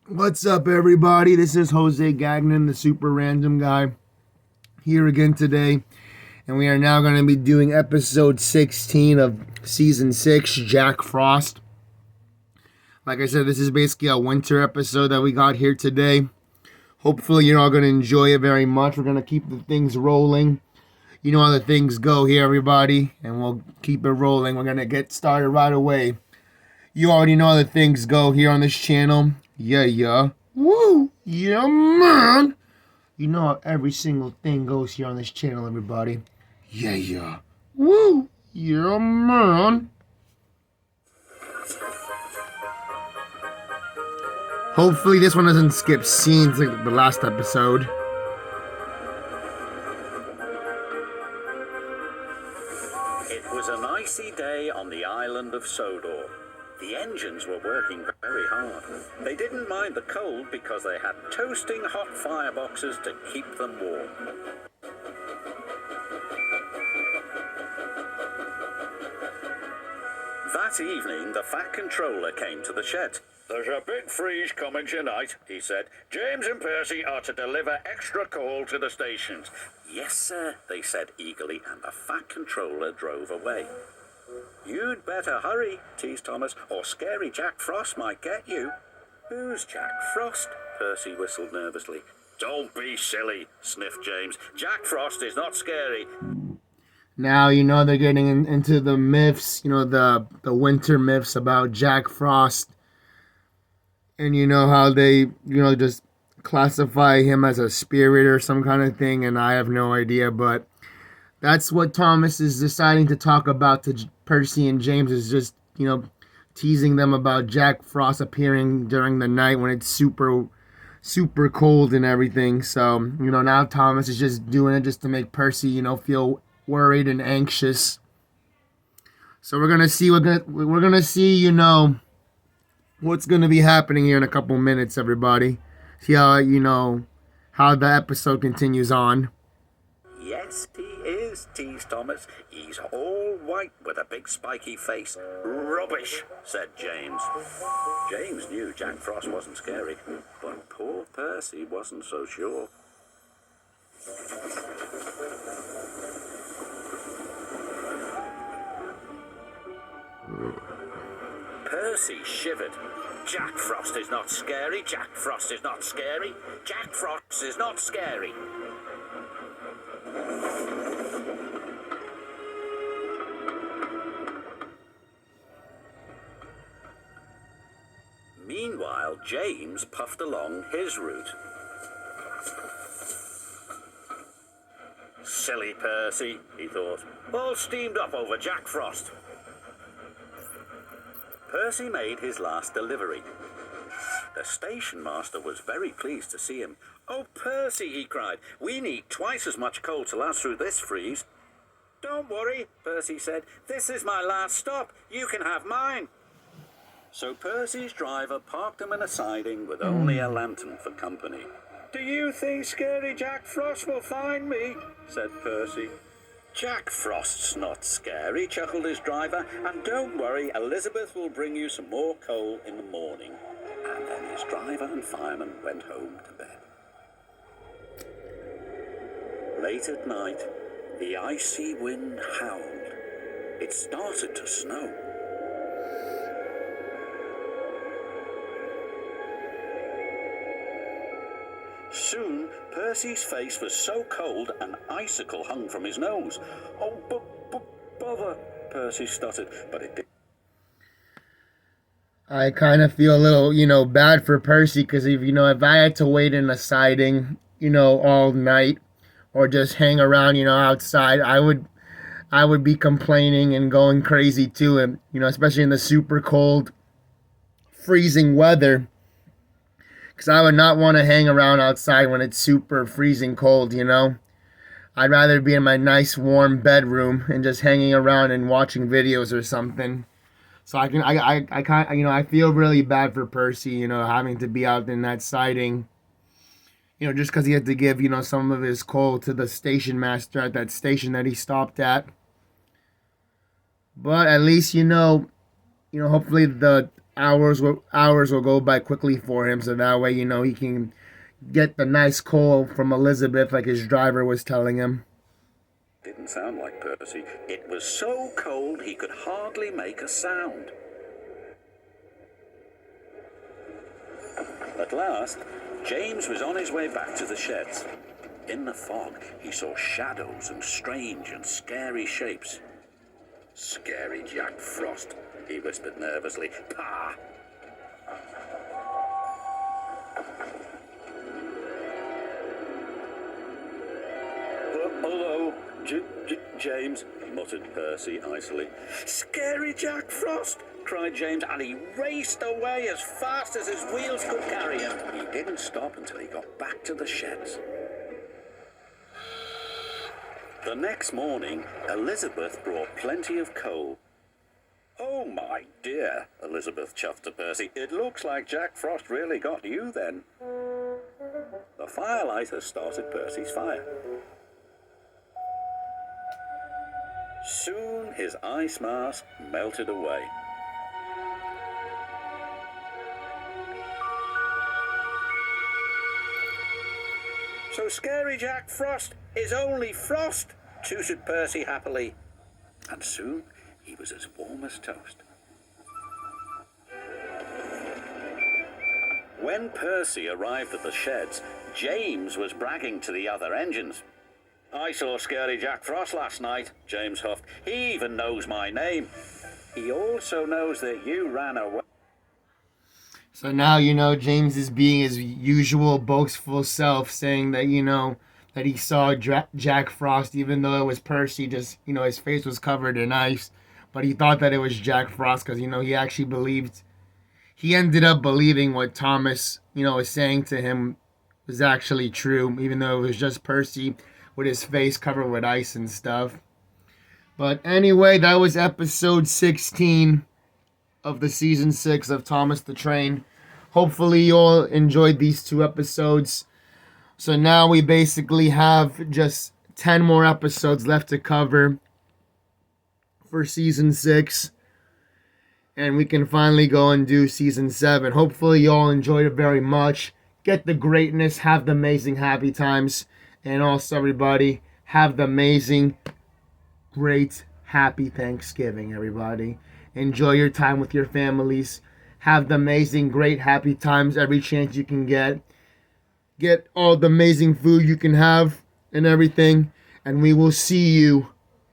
What's up, everybody? This is Jose Gagnon, the super random guy, here again today. And we are now going to be doing episode 16 of season 6, Jack Frost. Like I said, this is basically a winter episode that we got here today. Hopefully, you're all going to enjoy it very much. We're going to keep the things rolling. You know how the things go here, everybody. And we'll keep it rolling. We're going to get started right away. You already know how the things go here on this channel. Yeah. Woo! Yeah, man! You know how every single thing goes here on this channel, everybody. Yeah. Woo! Yeah, man! Hopefully this one doesn't skip scenes like the last episode. It was an icy day on the island of Sodor. The engines were working very hard. They didn't mind the cold because they had toasting hot fireboxes to keep them warm. That evening, the Fat Controller came to the shed. "There's a big freeze coming tonight," he said. "James and Percy are to deliver extra coal to the stations." "Yes, sir," they said eagerly, and the Fat Controller drove away. "You'd better hurry," teased Thomas, "or Scary Jack Frost might get you." "Who's Jack Frost?" Percy whistled nervously. "Don't be silly," sniffed James. "Jack Frost is not scary." Now, they're getting into the myths, the winter myths about Jack Frost. And how they, just classify him as a spirit or some kind of thing. And I have no idea, but that's what Thomas is deciding to talk about to Percy and James, is just, teasing them about Jack Frost appearing during the night when it's super cold and everything. So, now Thomas is just doing it just to make Percy, feel worried and anxious. So we're gonna see what's gonna be happening here in a couple minutes, everybody. See how the episode continues on. "Yes, he is," teased Thomas. "He's all white with a big spiky face." "Rubbish," said James. James knew Jack Frost wasn't scary, but poor Percy wasn't so sure. Percy shivered. "Jack Frost is not scary. Jack Frost is not scary. Jack Frost is not scary." Meanwhile, James puffed along his route. "Silly Percy," he thought. "All steamed up over Jack Frost." Percy made his last delivery. The station master was very pleased to see him. "Oh, Percy," he cried, "we need twice as much coal to last through this freeze." "Don't worry," Percy said. "This is my last stop. You can have mine." So Percy's driver parked him in a siding with only a lantern for company. "Do you think Scary Jack Frost will find me?" said Percy. "Jack Frost's not scary," chuckled his driver. "And don't worry, Elizabeth will bring you some more coal in the morning." And then his driver and fireman went home to bed. Late at night, the icy wind howled. It started to snow. Soon, Percy's face was so cold an icicle hung from his nose. "Oh, bother," Percy stuttered, but it did. I kind of feel a little, bad for Percy, because if I had to wait in a siding, all night, or just hang around, outside, I would be complaining and going crazy too, and especially in the super cold, freezing weather. Because I would not want to hang around outside when it's super freezing cold, I'd rather be in my nice warm bedroom and just hanging around and watching videos or something. So I feel really bad for Percy, having to be out in that siding, just because he had to give, some of his coal to the station master at that station that he stopped at. But at least, hopefully the hours will go by quickly for him, so that way, he can get the nice coal from Elizabeth like his driver was telling him. Didn't sound like Percy. It was so cold he could hardly make a sound. At last, James was on his way back to the sheds. In the fog, he saw shadows and strange and scary shapes. "Scary Jack Frost," he whispered nervously. "Pah!" "Hello, James," muttered Percy icily. "Scary Jack Frost!" cried James, and he raced away as fast as his wheels could carry him. He didn't stop until he got back to the sheds. The next morning, Elizabeth brought plenty of coal. "Oh, my dear," Elizabeth chuffed to Percy, "it looks like Jack Frost really got you then." The firelighter started Percy's fire. Soon his ice mask melted away. "So Scary Jack Frost is only frost," tooted Percy happily. And soon he was as warm as toast. When Percy arrived at the sheds, James was bragging to the other engines. "I saw Scary Jack Frost last night," James huffed. "He even knows my name. He also knows that you ran away." So now, James is being his usual boastful self, saying that, that he saw Jack Frost, even though it was Percy, just, his face was covered in ice. But he thought that it was Jack Frost because, he ended up believing what Thomas, was saying to him was actually true, even though it was just Percy with his face covered with ice and stuff. But anyway, that was episode 16 of the season 6 of Thomas the Train. Hopefully you all enjoyed these 2 episodes. So now we basically have just 10 more episodes left to cover for season 6. And we can finally go and do season 7. Hopefully you all enjoyed it very much. Get the greatness, have the amazing happy times. And also everybody, have the amazing, great, happy Thanksgiving, everybody. Enjoy your time with your families. Have the amazing, great, happy times every chance you can get. Get all the amazing food you can have and everything. And we will see you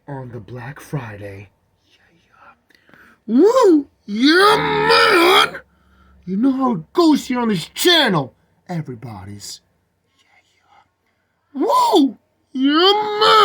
on the Black Friday. Yeah. Woo! Yeah, man! You know how it goes here on this channel. Everybody's. Yeah. Woo! Yeah, man!